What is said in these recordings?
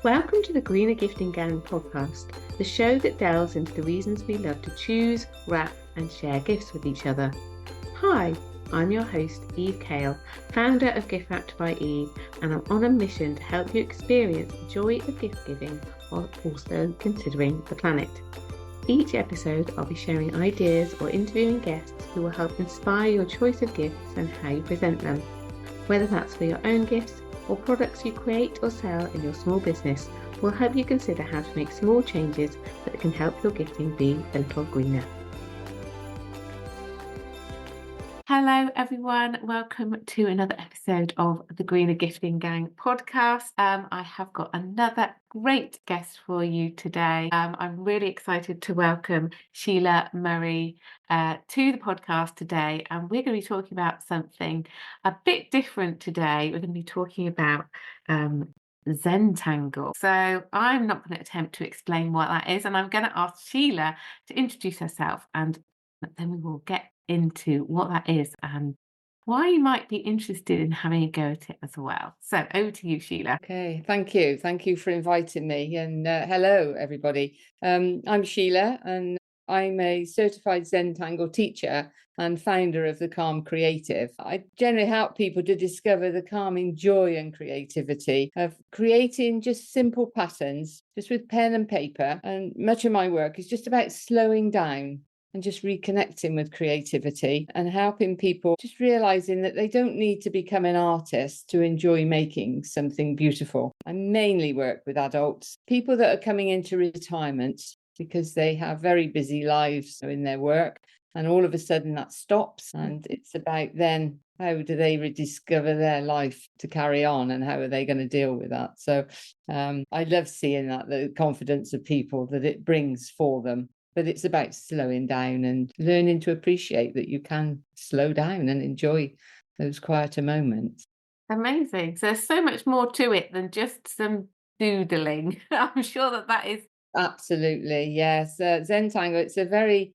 Welcome to the Greener Gifting Gang podcast, the show that delves into the reasons we love to choose, wrap and share gifts with each other. Hi, I'm your host Eve Kale, founder of Gift Wrapped by Eve, and I'm on a mission to help you experience the joy of gift giving while also considering the planet. Each episode I'll be sharing ideas or interviewing guests who will help inspire your choice of gifts and how you present them. Whether that's for your own gifts or products you create or sell in your small business, will help you consider how to make small changes that can help your gifting be a little greener. Hello everyone, welcome to another episode of the Greener Gifting Gang podcast. I have got another great guest for you today. I'm really excited to welcome Sheila Murray to the podcast today, and we're going to be talking about something a bit different today. We're going to be talking about Zentangle. So I'm not going to attempt to explain what that is, and I'm going to ask Sheila to introduce herself, and then we will get into what that is and why you might be interested in having a go at it as well. So over to you, Sheila. Okay, thank you. Thank you for inviting me. And hello, everybody. I'm Sheila, and I'm a certified Zentangle teacher and founder of the Calm Creative. I generally help people to discover the calming joy and creativity of creating just simple patterns, just with pen and paper. And much of my work is just about slowing down and just reconnecting with creativity and helping people just realizing that they don't need to become an artist to enjoy making something beautiful. I mainly work with adults, people that are coming into retirement because they have very busy lives in their work, and all of a sudden that stops, and it's about then how do they rediscover their life to carry on, and how are they going to deal with that? So I love seeing that, the confidence of people that it brings for them. But it's about slowing down and learning to appreciate that you can slow down and enjoy those quieter moments. Amazing. So there's so much more to it than just some doodling. I'm sure that is. Absolutely, yes. Zentangle,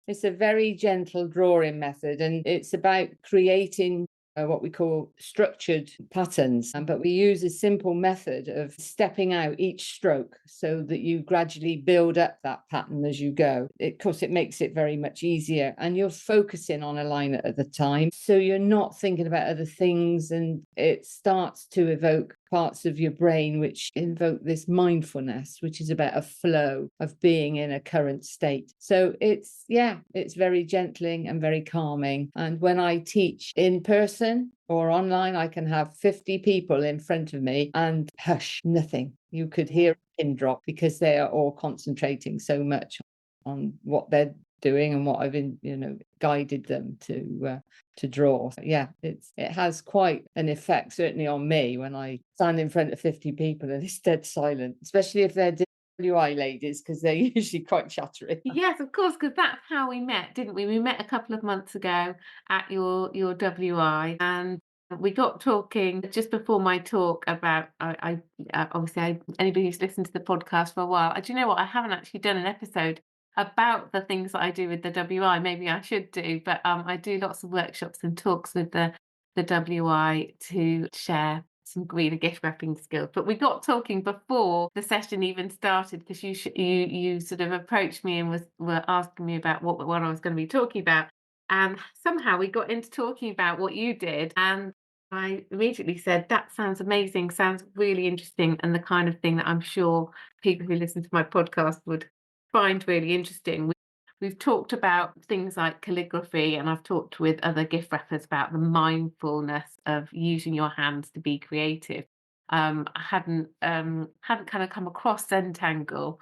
it's a very gentle drawing method, and it's about creating what we call structured patterns, but we use a simple method of stepping out each stroke so that you gradually build up that pattern as you go. Of course, it makes it very much easier, and you're focusing on a line at a time, so you're not thinking about other things, and it starts to evoke parts of your brain which invoke this mindfulness, which is about a flow of being in a current state. So it's very gentling and very calming. And when I teach in person or online, I can have 50 people in front of me and hush, nothing. You could hear a pin drop because they are all concentrating so much on what they're doing and what I've been, guided them to draw. So it has quite an effect, certainly on me, when I stand in front of 50 people and it's dead silent, especially if they're WI ladies, because they're usually quite chattery. Yes, of course, because that's how we met, didn't we? We met a couple of months ago at your WI, and we got talking just before my talk about, anybody who's listened to the podcast for a while, do you know what? I haven't actually done an episode about the things that I do with the WI. Maybe I should do, but I do lots of workshops and talks with the WI to share some greener gift wrapping skills. But we got talking before the session even started, because you sort of approached me and were asking me about what I was going to be talking about, and somehow we got into talking about what you did, and I immediately said, that sounds amazing, sounds really interesting, and the kind of thing that I'm sure people who listen to my podcast would find really interesting. We've talked about things like calligraphy, and I've talked with other gift wrappers about the mindfulness of using your hands to be creative. I hadn't kind of come across Zentangle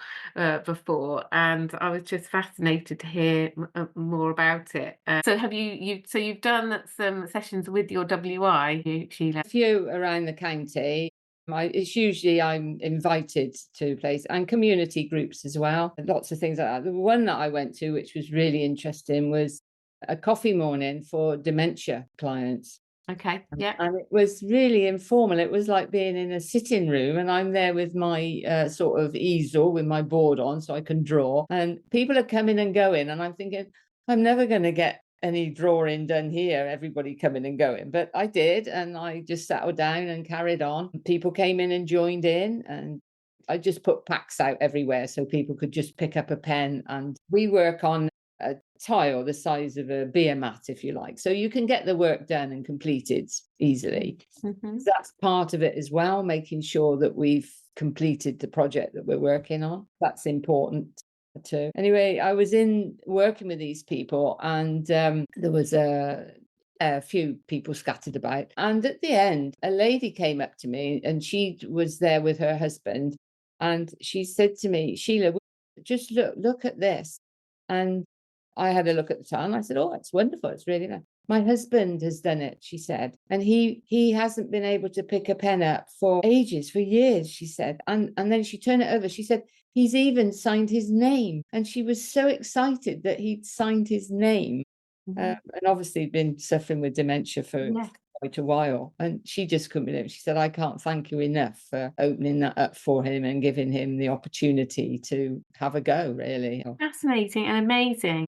before, and I was just fascinated to hear more about it. So have you've done some sessions with your WI, Sheila? A few around the county. It's usually I'm invited to place, and community groups as well. Lots of things like that. The one that I went to, which was really interesting, was a coffee morning for dementia clients. Okay, yeah. And it was really informal. It was like being in a sitting room, and I'm there with my sort of easel with my board on so I can draw. And people are coming and going, and I'm thinking, I'm never going to get any drawing done here, everybody coming and going. But I did, and I just settled down and carried on. People came in and joined in, and I just put packs out everywhere so people could just pick up a pen, and we work on a tile the size of a beer mat, if you like. So you can get the work done and completed easily. Mhm. That's part of it as well, making sure that we've completed the project that we're working on. That's important too. Anyway, I was working with these people, and there was a few people scattered about. And at the end, a lady came up to me, and she was there with her husband. And she said to me, Sheila, just look at this. And I had a look at the tile, and I said, oh, it's wonderful. It's really nice. My husband has done it, she said, and he hasn't been able to pick a pen up for ages, for years, she said. And then she turned it over. She said, he's even signed his name. And she was so excited that he'd signed his name. And obviously been suffering with dementia for quite a while. And she just couldn't believe it. She said, I can't thank you enough for opening that up for him and giving him the opportunity to have a go, really. Fascinating and amazing.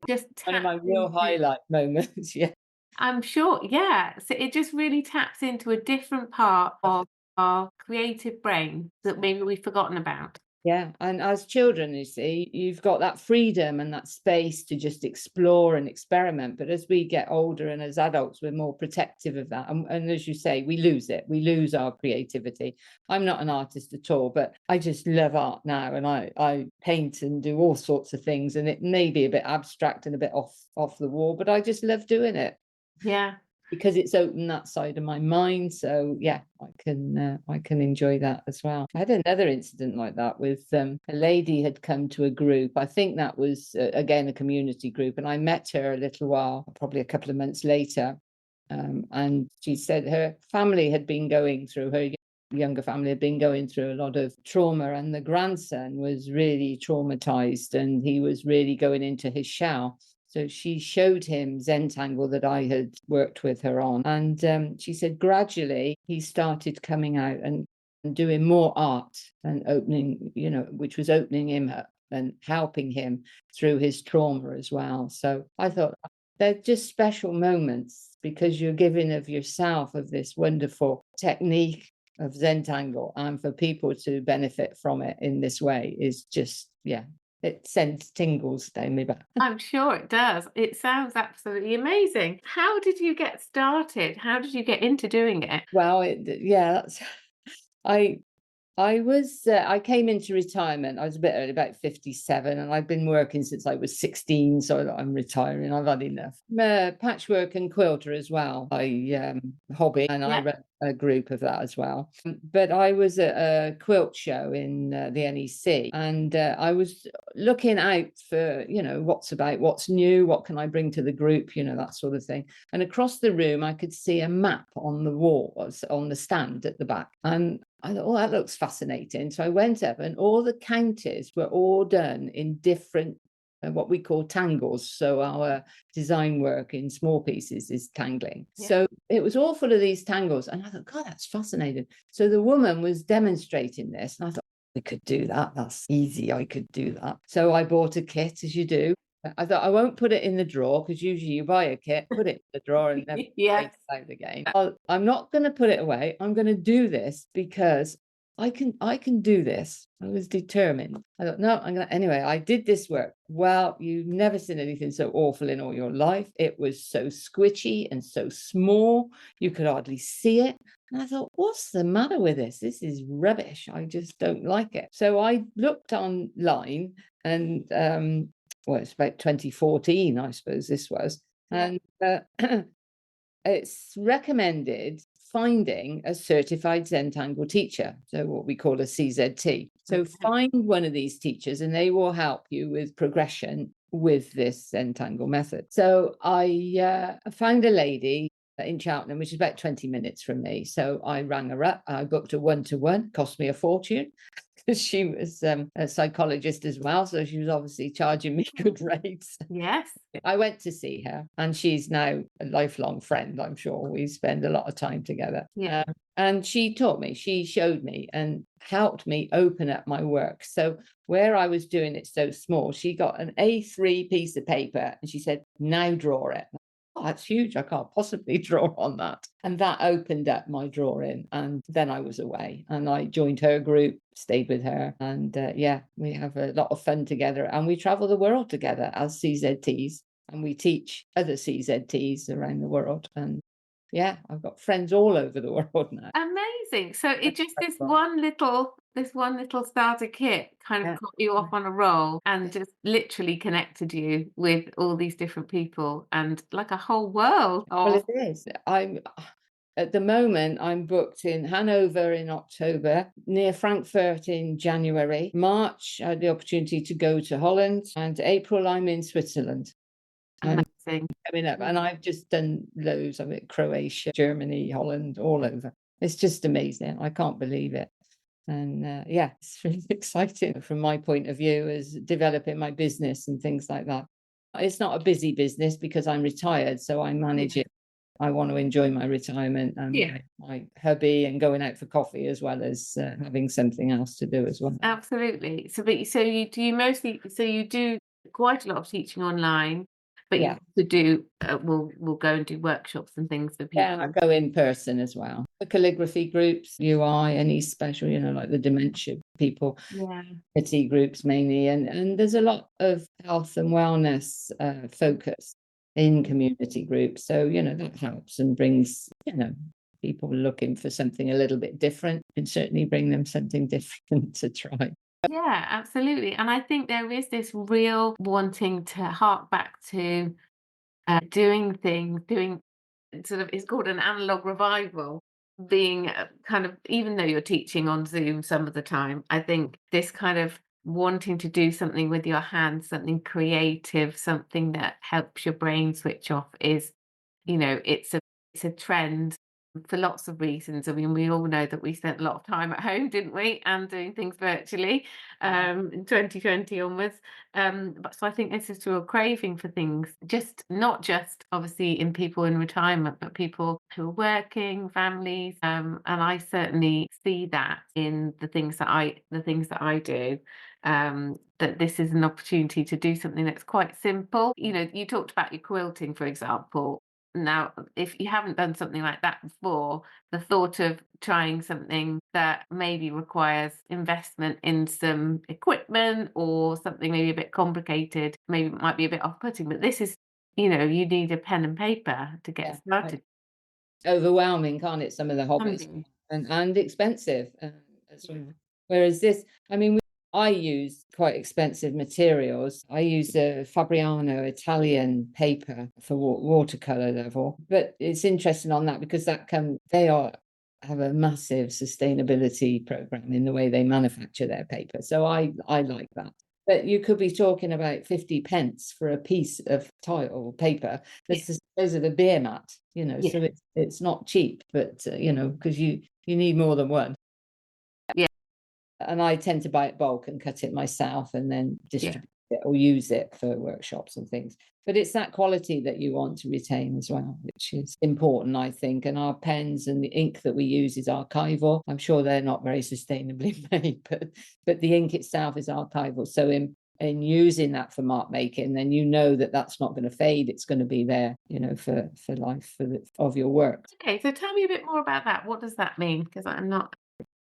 Just One of my taps real into, highlight moments. Yeah. I'm sure, yeah. So it just really taps into a different part of our creative brain that maybe we've forgotten about. Yeah. And as children, you see, you've got that freedom and that space to just explore and experiment. But as we get older and as adults, we're more protective of that. And as you say, we lose it. We lose our creativity. I'm not an artist at all, but I just love art now. And I paint and do all sorts of things. And it may be a bit abstract and a bit off the wall, but I just love doing it. Yeah. Because it's opened that side of my mind. So yeah, I can enjoy that as well. I had another incident like that with a lady had come to a group. I think that was again a community group, and I met her a little while, probably a couple of months later, and she said her family had been going through, her younger family had been going through a lot of trauma, and the grandson was really traumatized, and he was really going into his shell. So she showed him Zentangle that I had worked with her on. And she said gradually he started coming out and doing more art and opening, which was opening him up and helping him through his trauma as well. So I thought they're just special moments because you're giving of yourself, of this wonderful technique of Zentangle, and for people to benefit from it in this way is just, yeah. It sends tingles down my back. I'm sure it does. It sounds absolutely amazing. How did you get started? How did you get into doing it? Well, that's I came into retirement. I was a bit early, about 57, and I've been working since I was 16, so I'm retiring. I've had enough. I'm a patchwork and quilter as well. I hobby, and I run a group of that as well. But I was at a quilt show in the NEC, and I was looking out for, what's new, what can I bring to the group, that sort of thing. And across the room, I could see a map on the wall, on the stand at the back. And I thought, oh, that looks fascinating. So I went up, and all the counties were all done in different, what we call tangles. So our design work in small pieces is tangling. Yeah. So it was all full of these tangles. And I thought, God, that's fascinating. So the woman was demonstrating this. And I thought, I could do that. That's easy. I could do that. So I bought a kit, as you do. I thought, I won't put it in the drawer, because usually you buy a kit, put it in the drawer, and never take it out again. I'm not going to put it away. I'm going to do this because I can do this. I was determined. I thought, no, anyway, I did this work. Well, you've never seen anything so awful in all your life. It was so squishy and so small. You could hardly see it. And I thought, what's the matter with this? This is rubbish. I just don't like it. So I looked online, and well, it's about 2014, I suppose this was. And it's recommended finding a certified Zentangle teacher, so what we call a CZT. So find one of these teachers, and they will help you with progression with this Zentangle method. So I found a lady in Cheltenham, which is about 20 minutes from me. So I rang her up. I booked a one-to-one, cost me a fortune. She was a psychologist as well, so she was obviously charging me good rates. Yes. I went to see her, and she's now a lifelong friend, I'm sure. We spend a lot of time together. Yeah. And she taught me, she showed me and helped me open up my work. So where I was doing it so small, she got an A3 piece of paper and she said, now draw it. oh, that's huge. I can't possibly draw on that. And that opened up my drawing. And then I was away and I joined her group, stayed with her. And yeah, we have a lot of fun together and we travel the world together as CZTs. And we teach other CZTs around the world. And yeah, I've got friends all over the world now. Amazing. So it just Incredible. this one little starter kit kind of Yeah. got you off on a roll and just literally connected you with all these different people and like a whole world Well, of it is. I'm at the moment, I'm booked in Hanover in October, near Frankfurt in January. March, I had the opportunity to go to Holland, and April, I'm in Switzerland. I'm amazing. coming up, and I've just done loads of it: Croatia, Germany, Holland, all over. It's just amazing. I can't believe it. And yeah, it's really exciting from my point of view as developing my business and things like that. It's not a busy business because I'm retired, so I manage Yeah. it. I want to enjoy my retirement and Yeah, my hobby and going out for coffee as well as having something else to do as well. absolutely. So you do you mostly so you do quite a lot of teaching online, but you Yeah. also do will go and do workshops and things for Yeah, people. I go in person as well. The calligraphy groups, UI, any special, like the dementia people, Yeah. PT groups mainly. And there's a lot of health and wellness focus in community groups. So, that helps and brings, people looking for something a little bit different. You can certainly bring them something different to try. Yeah, absolutely. And I think there is this real wanting to hark back to doing sort of, it's called an analog revival, being kind of, even though you're teaching on Zoom some of the time, I think this kind of wanting to do something with your hands, something creative, something that helps your brain switch off is, it's a trend for lots of reasons. I mean, we all know that we spent a lot of time at home, didn't we? And doing things virtually in 2020 onwards. But so I think this is through a craving for things, just not just obviously in people in retirement, but people who are working, families. And I certainly see that in the things that I do. That this is an opportunity to do something that's quite simple. You talked about your quilting, for example. Now, if you haven't done something like that before, the thought of trying something that maybe requires investment in some equipment or something maybe a bit complicated, maybe it might be a bit off-putting, but this is, you need a pen and paper to get Yeah. started. Overwhelming, can't it? Some of the hobbies Something. and expensive as well. Whereas this, I mean, I use quite expensive materials. I use a Fabriano Italian paper for watercolor level, but it's interesting on that because they have a massive sustainability program in the way they manufacture their paper. So I like that. But you could be talking about 50 pence for a piece of tile paper Yeah. that's the size of a beer mat, Yeah. so it's not cheap, but because you need more than one. Yeah. And I tend to buy it bulk and cut it myself and then Yeah. distribute it or use it for workshops and things. But it's that quality that you want to retain as well, which is important, I think. And our pens and the ink that we use is archival. I'm sure they're not very sustainably made, but the ink itself is archival. So in using that for mark making, then that's not going to fade. It's going to be there, for life of your work. Okay, so tell me a bit more about that. What does that mean? Because I'm not.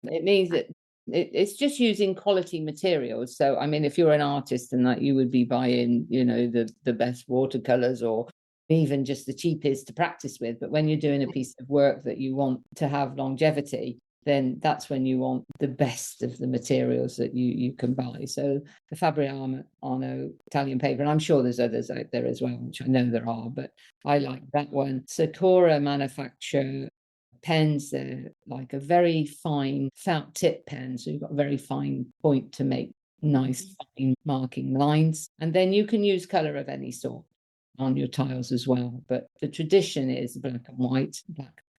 It means that it's just using quality materials. So, I mean, if you're an artist and that you would be buying, the best watercolors or even just the cheapest to practice with. But when you're doing a piece of work that you want to have longevity, then that's when you want the best of the materials that you can buy. So the Fabriano Italian paper, and I'm sure there's others out there as well, which I know there are, but I like that one. Sakura manufacture pens. They're like a very fine felt tip pen, so you've got a very fine point to make nice fine marking lines, and then you can use color of any sort on your tiles as well, but the tradition is black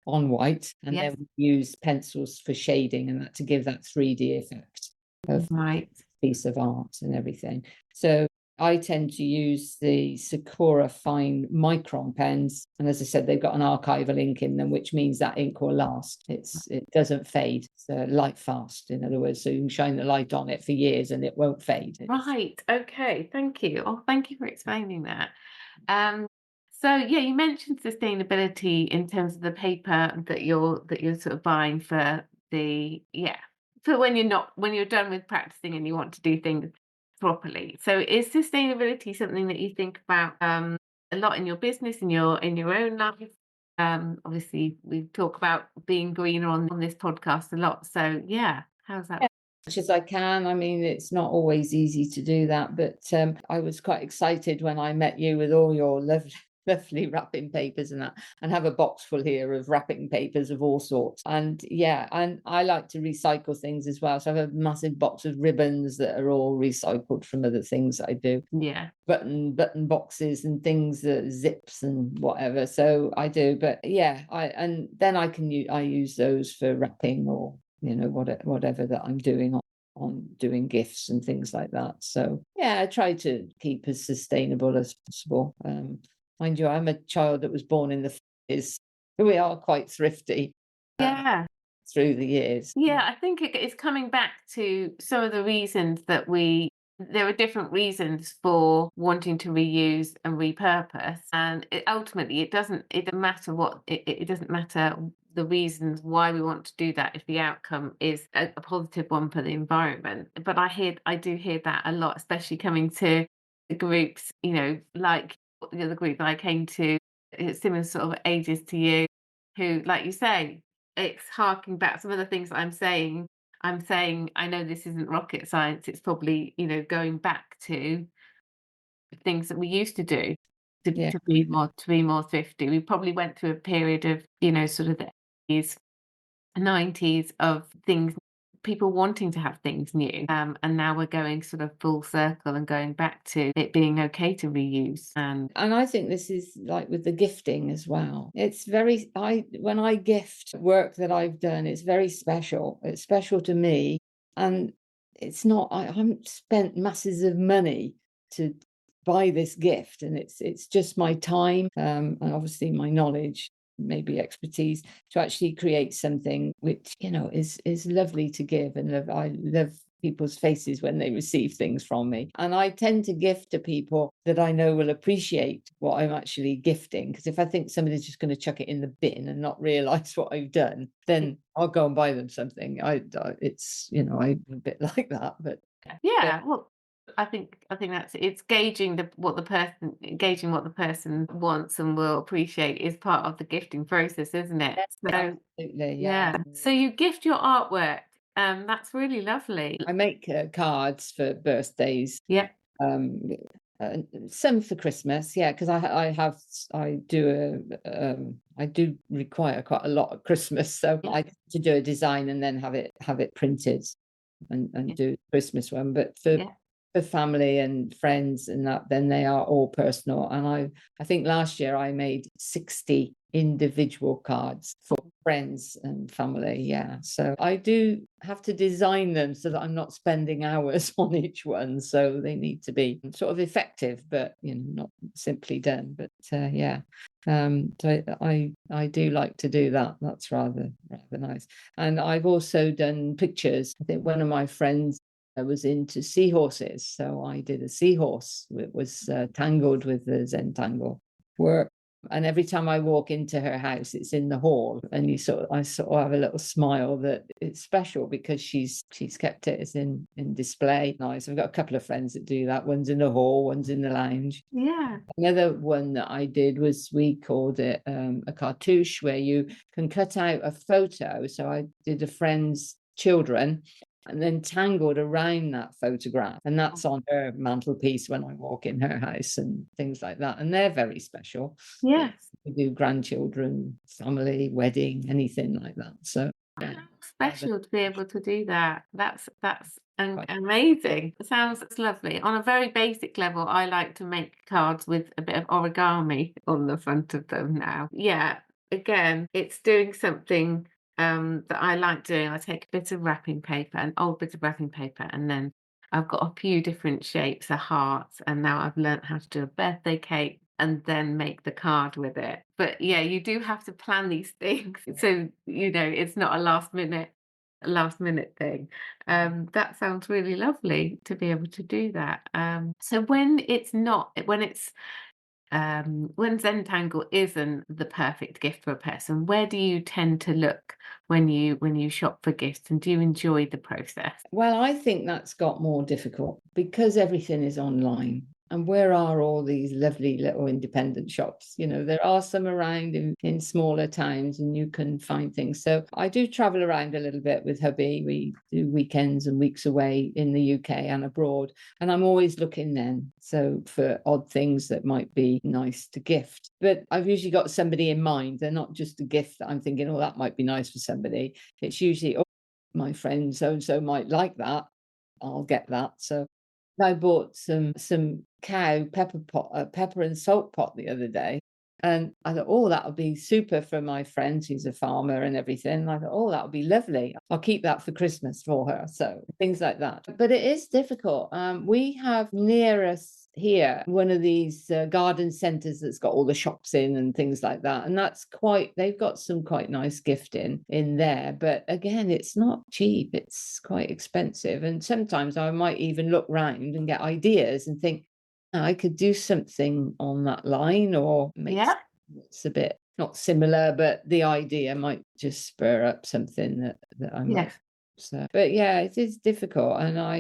on white, and Yes. then we use pencils for shading and that to give that 3D effect of Right. piece of art and everything. So I tend to use the Sakura fine micron pens. And as I said, they've got an archival ink in them, which means that ink will last. It doesn't fade. It's light fast, in other words. So you can shine the light on it for years and it won't fade. Right. Okay. Thank you. Oh, thank you for explaining that. Um, So yeah, you mentioned sustainability in terms of the paper that you're sort of buying for the yeah for when you're done with practicing and you want to do things properly. So is sustainability something that you think about a lot in your business, in your own life? Obviously we talk about being greener on this podcast a lot. So yeah, how's that? Yeah, as much as I can. I mean, it's not always easy to do that, but I was quite excited when I met you with all your lovely, lovely wrapping papers and that, and have a box full here of wrapping papers of all sorts. And yeah, and I like to recycle things as well. So I have a massive box of ribbons that are all recycled from other things that I do. Yeah. Button boxes and things, zips and whatever. So I do, but yeah, and then I use those for wrapping or whatever that I'm doing on doing gifts and things like that. So yeah, I try to keep as sustainable as possible. Mind you, I'm a child that was born in the 50s. We are quite thrifty Yeah. through the years. Yeah, I think it's coming back to some of the reasons there are different reasons for wanting to reuse and repurpose, and ultimately it doesn't matter it doesn't matter the reasons why we want to do that if the outcome is a positive one for the environment. But I do hear that a lot, especially coming to the groups, like the other group that I came to, similar sort of ages to you, who, like you say, it's harking back some of the things I'm saying, I know this isn't rocket science. It's probably, going back to things that we used to do Yeah. to be more thrifty. We probably went through a period of, sort of the 80s, 90s of things, people wanting to have things new. And now we're going sort of full circle and going back to it being okay to reuse. And I think this is like with the gifting as well. It's very, when I gift work that I've done, it's very special. It's special to me. And it's not, I haven't spent masses of money to buy this gift. And it's just my time, and obviously my knowledge, maybe expertise, to actually create something which, is lovely to give. And I love people's faces when they receive things from me. And I tend to gift to people that I know will appreciate what I'm actually gifting. Because if I think somebody's just going to chuck it in the bin and not realize what I've done, then I'll go and buy them something. It's, I'm a bit like that, but Yeah, well, I think that's it's gauging what the person wants and will appreciate is part of the gifting process, isn't it? So absolutely, yeah. yeah. So you gift your artwork. That's really lovely. I make cards for birthdays, Yeah. um, some for Christmas, yeah, because I do require quite a lot at Christmas, so Yeah. I to do a design and then have it printed and Yeah. do Christmas one. But Yeah. for family and friends and that, then they are all personal. And I think last year I made 60 individual cards for friends and family. Yeah. So I do have to design them so that I'm not spending hours on each one. So they need to be sort of effective, but not simply done. But yeah. So I do like to do that. That's rather nice. And I've also done pictures. I think one of my friends was into seahorses, so I did a seahorse. It was tangled with the Zentangle work. And every time I walk into her house, it's in the hall, and I sort of have a little smile that it's special because she's kept it as in display. Nice. I've got a couple of friends that do that. One's in the hall, one's in the lounge. Yeah. Another one that I did was, we called it a cartouche, where you can cut out a photo. So I did a friend's children and then tangled around that photograph. And that's on her mantelpiece when I walk in her house and things like that. And they're very special. Yes. We do grandchildren, family, wedding, anything like that. So yeah. How special to be able to do that. That's amazing. It sounds lovely. On a very basic level, I like to make cards with a bit of origami on the front of them now. Yeah. Again, it's doing something that I like doing. I take a bit of wrapping paper, an old bit of wrapping paper, and then I've got a few different shapes, a heart, and now I've learnt how to do a birthday cake and then make the card with it. But yeah, you do have to plan these things. So, it's not a last minute thing. That sounds really lovely to be able to do that. So when it's when Zentangle isn't the perfect gift for a person, where do you tend to look when you shop for gifts, and do you enjoy the process? Well, I think that's got more difficult because everything is online. And where are all these lovely little independent shops? There are some around in smaller towns and you can find things. So I do travel around a little bit with hubby. We do weekends and weeks away in the UK and abroad. And I'm always looking then. So for odd things that might be nice to gift. But I've usually got somebody in mind. They're not just a gift that I'm thinking, oh, that might be nice for somebody. It's usually, oh, my friend so and so might like that. I'll get that. So I bought some cow pepper and salt pot the other day. And I thought, oh, that would be super for my friend who's a farmer and everything. And I thought, oh, that would be lovely. I'll keep that for Christmas for her. So things like that. But it is difficult. We have near us here one of these garden centres that's got all the shops in and things like that. And they've got some quite nice gifting in there. But again, it's not cheap. It's quite expensive. And sometimes I might even look round and get ideas and think, I could do something on that line or make Yeah. it's a bit not similar, but the idea might just spur up something that I might. Yes. So, but yeah, it is difficult, and I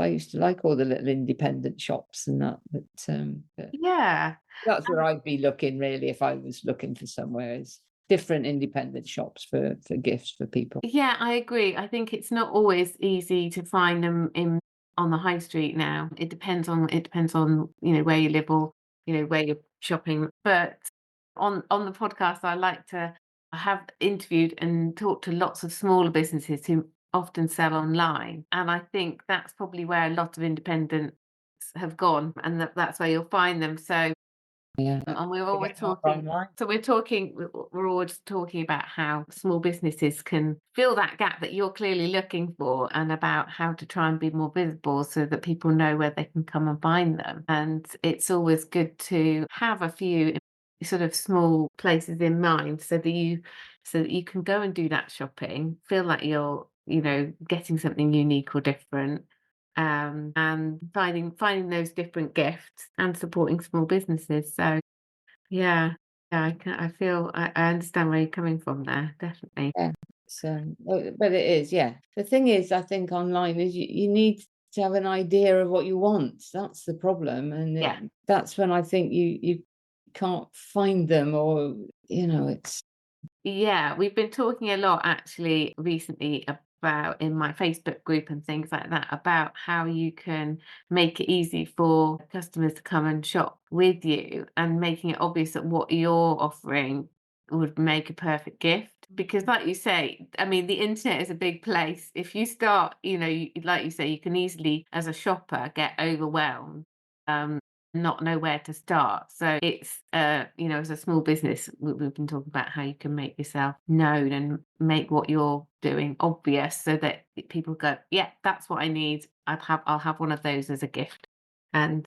used to like all the little independent shops and that, but Yeah. that's where I'd be looking really if I was looking for somewhere is different independent shops for gifts for people. Yeah, I agree. I think it's not always easy to find them in on the high street now. It depends on, where you live or, where you're shopping. But on the podcast, I have interviewed and talked to lots of smaller businesses who often sell online. And I think that's probably where a lot of independents have gone, and that's where you'll find them. So Yeah, and we're to always get more talking online. so we're always talking about how small businesses can fill that gap that you're clearly looking for, and about how to try and be more visible so that people know where they can come and find them. And it's always good to have a few sort of small places in mind so that you can go and do that shopping, feel like you're, getting something unique or different, and finding those different gifts and supporting small businesses. So yeah, yeah, I understand where you're coming from there, definitely. Yeah. So, but it is, yeah. The thing is, I think online is you need to have an idea of what you want. That's the problem, and Yeah. that's when I think you can't find them, or it's Yeah, we've been talking a lot actually recently about in my Facebook group and things like that about how you can make it easy for customers to come and shop with you, and making it obvious that what you're offering would make a perfect gift. Because like you say, I mean, the internet is a big place. If you start, like you say, you can easily, as a shopper, get overwhelmed. Um, Not know where to start. So it's, as a small business, we've been talking about how you can make yourself known and make what you're doing obvious so that people go, yeah, that's what I need. I'll have one of those as a gift, and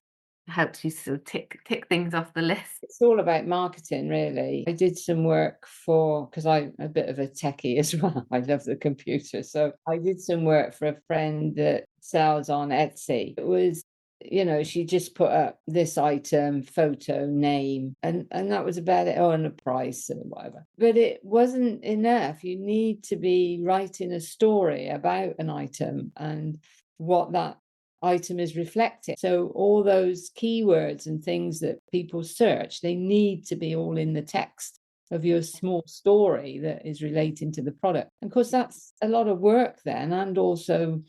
helps you sort of tick things off the list. it's all about marketing, really. I did some work because I'm a bit of a techie as well. I love the computer, so I did some work for a friend that sells on Etsy. It was she just put up this item, photo, name, and that was about it. Oh, and a price and whatever. But it wasn't enough. You need to be writing a story about an item and what that item is reflecting. So all those keywords and things that people search, they need to be all in the text of your small story that is relating to the product. And of course, that's a lot of work then, and also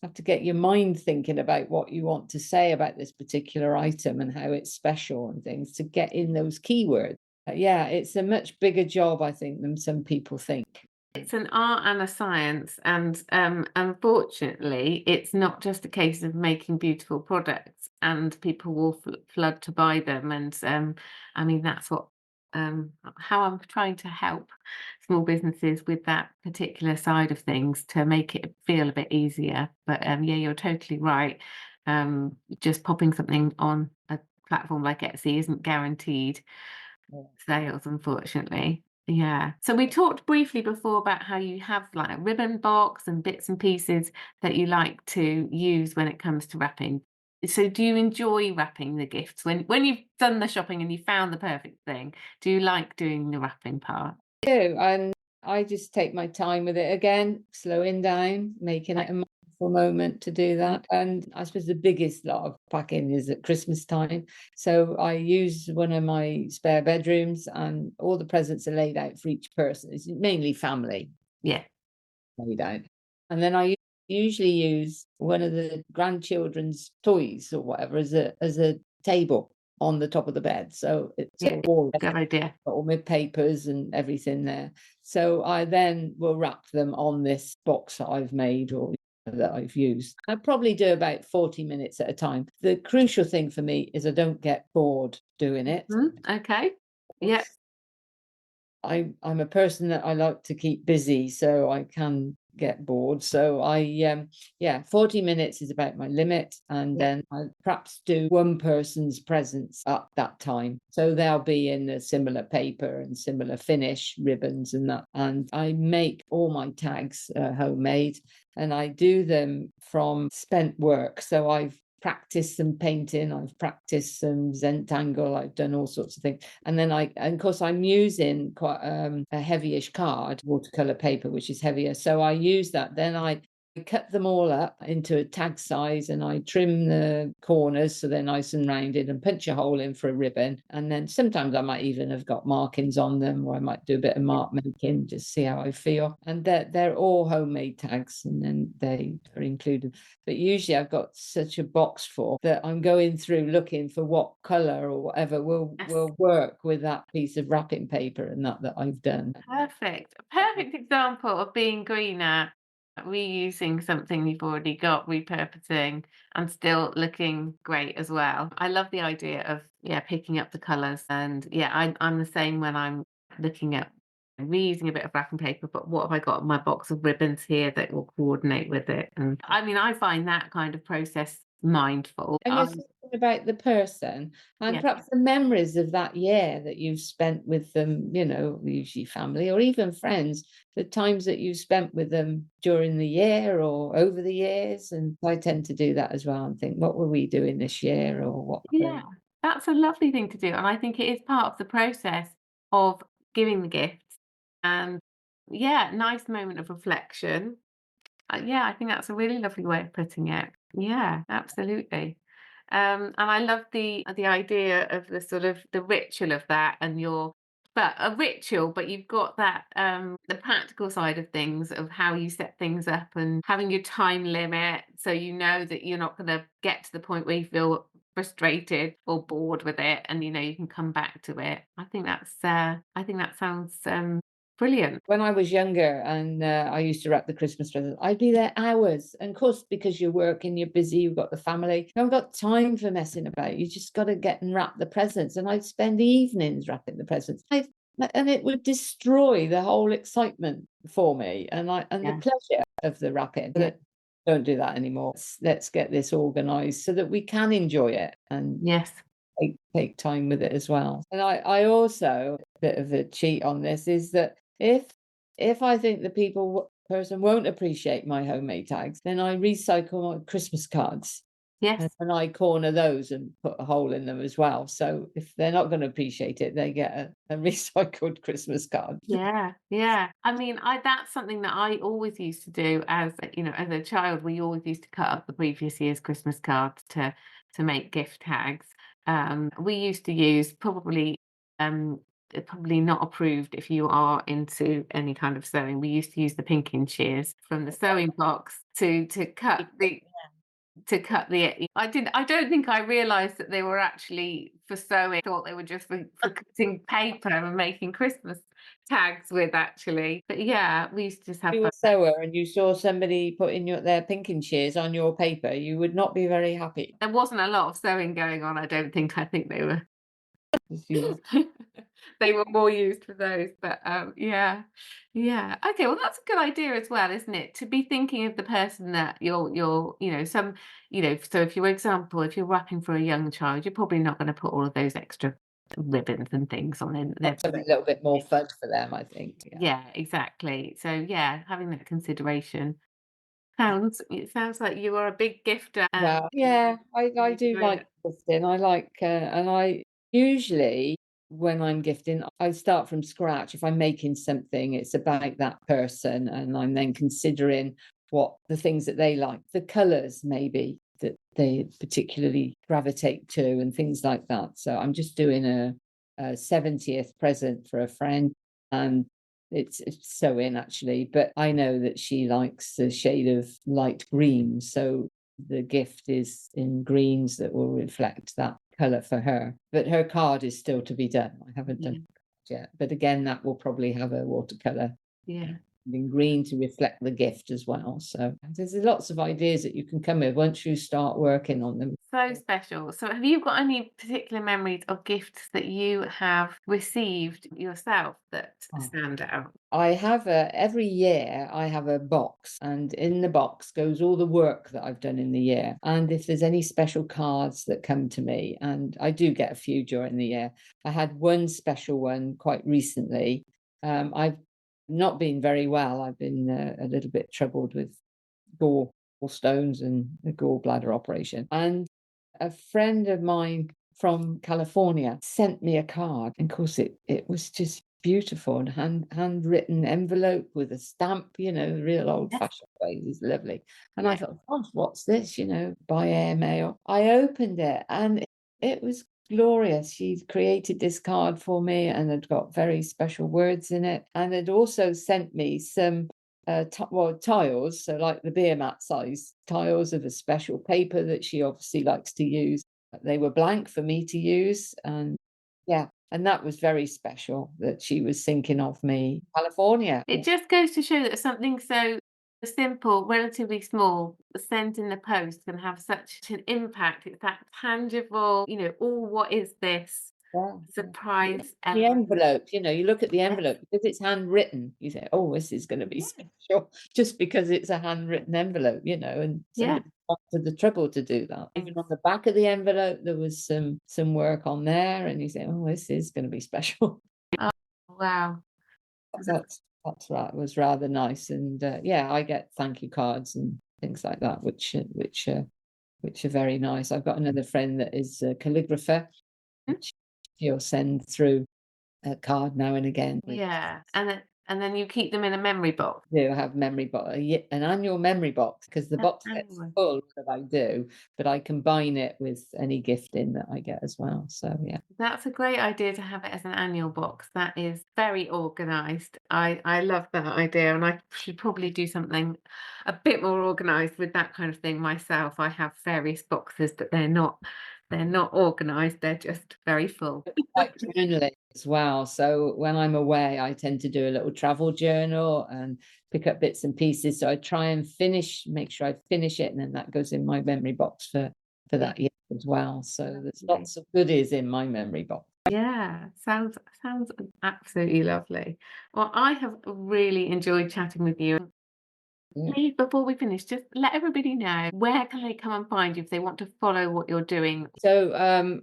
have to get your mind thinking about what you want to say about this particular item and how it's special and things to get in those keywords. Yeah, it's a much bigger job, I think, than some people think. It's an art and a science, and unfortunately, it's not just a case of making beautiful products and people will flood to buy them. And I mean, that's how I'm trying to help small businesses with that particular side of things to make it feel a bit easier. But yeah, you're totally right. Just popping something on a platform like Etsy isn't guaranteed Yeah. sales, unfortunately. Yeah. So we talked briefly before about how you have like a ribbon box and bits and pieces that you like to use when it comes to wrapping. So do you enjoy wrapping the gifts when you've done the shopping and you found the perfect thing? Do you like doing the wrapping part? Do, and I just take my time with it again, slowing down, making it a mindful moment to do that. And I suppose the biggest lot of packing is at Christmas time. So I use one of my spare bedrooms, and all the presents are laid out for each person. It's mainly family Yeah. laid out. And then I usually use one of the grandchildren's toys or whatever as a table on the top of the bed. So it's Yeah. all Good idea. got all my papers and everything there. So I then will wrap them on this box that I've made or that I've used. I probably do about 40 minutes at a time. The crucial thing for me is I don't get bored doing it. Okay. Yeah. I'm a person that I like to keep busy, so I can get bored. So yeah, 40 minutes is about my limit, and Yeah. then I perhaps do one person's presents at that time. So they'll be in a similar paper and similar finish, ribbons and that. And I make all my tags homemade, and I do them from spent work. So I've practiced some painting, I've practiced some Zentangle, I've done all sorts of things. And then and of course, I'm using quite a heavyish card, watercolor paper, which is heavier. So I use that. Then I cut them all up into a tag size, and I trim the corners so they're nice and rounded, and punch a hole in for a ribbon. And then sometimes I might even have got markings on them, or I might do a bit of mark making, just see how I feel. And they're all homemade tags, and then they are included. But usually I've got such a box full that I'm going through looking for what color or whatever will Yes. work with that piece of wrapping paper and that I've done. Perfect. A perfect example of being greener, reusing something you've already got, repurposing, and still looking great as well. I love the idea of, yeah, picking up the colours. And yeah, I'm the same when I'm looking at reusing a bit of wrapping paper, but what have I got in my box of ribbons here that will coordinate with it? And I mean, I find that kind of process mindful. And you're thinking about the person and Yeah, perhaps the memories of that year that you've spent with them, usually family or even friends, the times that you've spent with them during the year or over the years. And I tend to do that as well and think, what were we doing this year or what? yeah, that's a lovely thing to do, and I think it is part of the process of giving the gifts, and yeah, nice moment of reflection. Yeah, I think that's a really lovely way of putting it. Yeah, absolutely. And I love the idea of the sort of the ritual of that and but a ritual, but you've got that the practical side of things of how you set things up and having your time limit so you know that you're not gonna get to the point where you feel frustrated or bored with it and you can come back to it. I think that sounds brilliant. When I was younger and I used to wrap the Christmas presents, I'd be there hours. And of course, because you're working, you're busy, you've got the family, you haven't got time for messing about. You just got to get and wrap the presents. And I'd spend evenings wrapping the presents. And it would destroy the whole excitement for me and the Yeah. pleasure of the wrapping. Yeah. But don't do that anymore. Let's get this organized so that we can enjoy it and Yes. take time with it as well. And I also, a bit of a cheat on this, is that if I think the person won't appreciate my homemade tags, then I recycle my Christmas cards. Yes. And I corner those and put a hole in them as well. So if they're not going to appreciate it, they get a recycled Christmas card. Yeah, yeah. I mean, I that's something that I always used to do as a child. We always used to cut up the previous year's Christmas cards to make gift tags. We used to use probably not approved if you are into any kind of sewing. We used to use the pinking shears from the sewing box to cut the I don't think I realized that they were actually for sewing. I thought they were just for cutting paper and making Christmas tags with actually. But yeah, we used to just have You were fun. a sewer and you saw somebody putting their pinking shears on your paper, you would not be very happy. There wasn't a lot of sewing going on, I don't think. I think they were they were more used for those. But yeah. Yeah. Okay, well that's a good idea as well, isn't it? To be thinking of the person that so if your example, if you're wrapping for a young child, you're probably not going to put all of those extra ribbons and things on in there. Something a little bit more fun for them, I think. Yeah. Yeah, exactly. So yeah, having that consideration. It sounds like you are a big gifter. Well, yeah, I You do enjoy like it. gifting. I like, and I usually when I'm gifting, I start from scratch. If I'm making something, it's about that person, and I'm then considering what the things that they like, the colours maybe that they particularly gravitate to, and things like that. So I'm just doing a 70th present for a friend, and it's sewing actually, but I know that she likes the shade of light green, so the gift is in greens that will reflect that color for her. But her card is still to be done. I haven't done Yeah. it yet, but again, that will probably have a watercolor Yeah. in green to reflect the gift as well. So there's lots of ideas that you can come with once you start working on them. So special. So have you got any particular memories of gifts that you have received yourself that Oh. stand out? I have every year I have a box, and in the box goes all the work that I've done in the year. And if there's any special cards that come to me, and I do get a few during the year, I had one special one quite recently. I've not been very well. I've been a little bit troubled with gallstones and a gallbladder operation. And a friend of mine from California sent me a card. And of course, it was just beautiful, and handwritten envelope with a stamp, real old Yes. fashioned way. It was lovely. And I Yeah. thought, gosh, what's this? By airmail. I opened it, and it was glorious. She'd created this card for me, and had got very special words in it, and had also sent me some tiles, so like the beer mat size tiles of a special paper that she obviously likes to use. They were blank for me to use, and yeah, and that was very special that she was thinking of me. California. It just goes to show that something so simple, relatively small, sent in the post can have such an impact. It's that tangible, oh, what is this Yeah. surprise The element? envelope, you look at the Yes. envelope because it's handwritten. You say, "Oh, this is going to be Yeah. special," just because it's a handwritten envelope, and Yeah. somebody went to the trouble to do that. Even on the back of the envelope, there was some work on there, and you say, "Oh, this is going to be special." Oh, wow. That's right. It was rather nice, and yeah, I get thank you cards and things like that, which are very nice. I've got another friend that is a calligrapher. Mm. She'll send through a card now and again with. Yeah. And then you keep them in a memory box. Do have memory box, an annual memory box, because the box gets Anyway. full that I do, but I combine it with any gifting that I get as well. So yeah. That's a great idea to have it as an annual box. That is very organised. I love that idea, and I should probably do something a bit more organised with that kind of thing myself. I have various boxes, but they're not organised. They're just very full. Like journaling as well. So when I'm away, I tend to do a little travel journal and pick up bits and pieces. So I try and make sure I finish it, and then that goes in my memory box for Yeah. that year as well. So there's Lovely. lots of goodies in my memory box. Yeah, sounds absolutely lovely. Well, I have really enjoyed chatting with you. Yeah. Please, before we finish, just let everybody know where can they come and find you if they want to follow what you're doing. So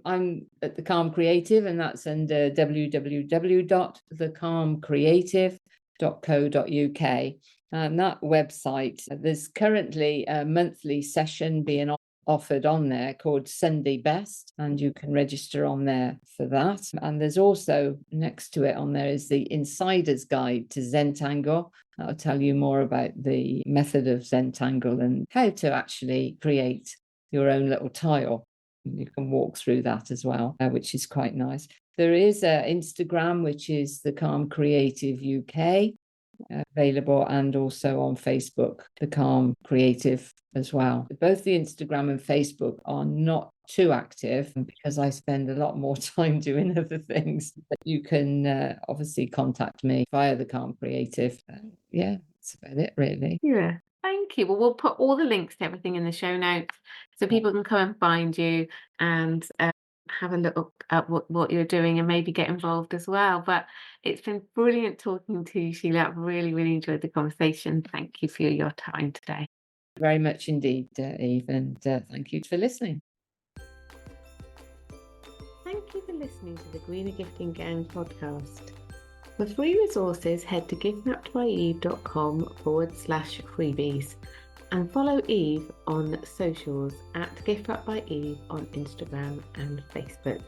I'm at the Calm Creative, and that's under www.thecalmcreative.co.uk. And that website, there's currently a monthly session being offered on there called Sunday Best, and you can register on there for that. And there's also next to it on there is the Insider's Guide to Zentangle. That'll tell you more about the method of Zentangle and how to actually create your own little tile. You can walk through that as well, which is quite nice. There is Instagram, which is the Calm Creative UK, available, and also on Facebook, the Calm Creative as well. Both the Instagram and Facebook are not too active because I spend a lot more time doing other things. But you can obviously contact me via the Calm Creative. Yeah, that's about it, really. Yeah. Thank you. Well, we'll put all the links to everything in the show notes so people can come and find you and have a look at what you're doing and maybe get involved as well. But it's been brilliant talking to you, Sheila. I've really, really enjoyed the conversation. Thank you for your time today. Very much indeed, Eve, and thank you for listening. Thank you for listening to the Greener Gifting Game podcast. For free resources, head to giftwrapped.com/freebies. And follow Eve on socials at Gift Wrap by Eve on Instagram and Facebook.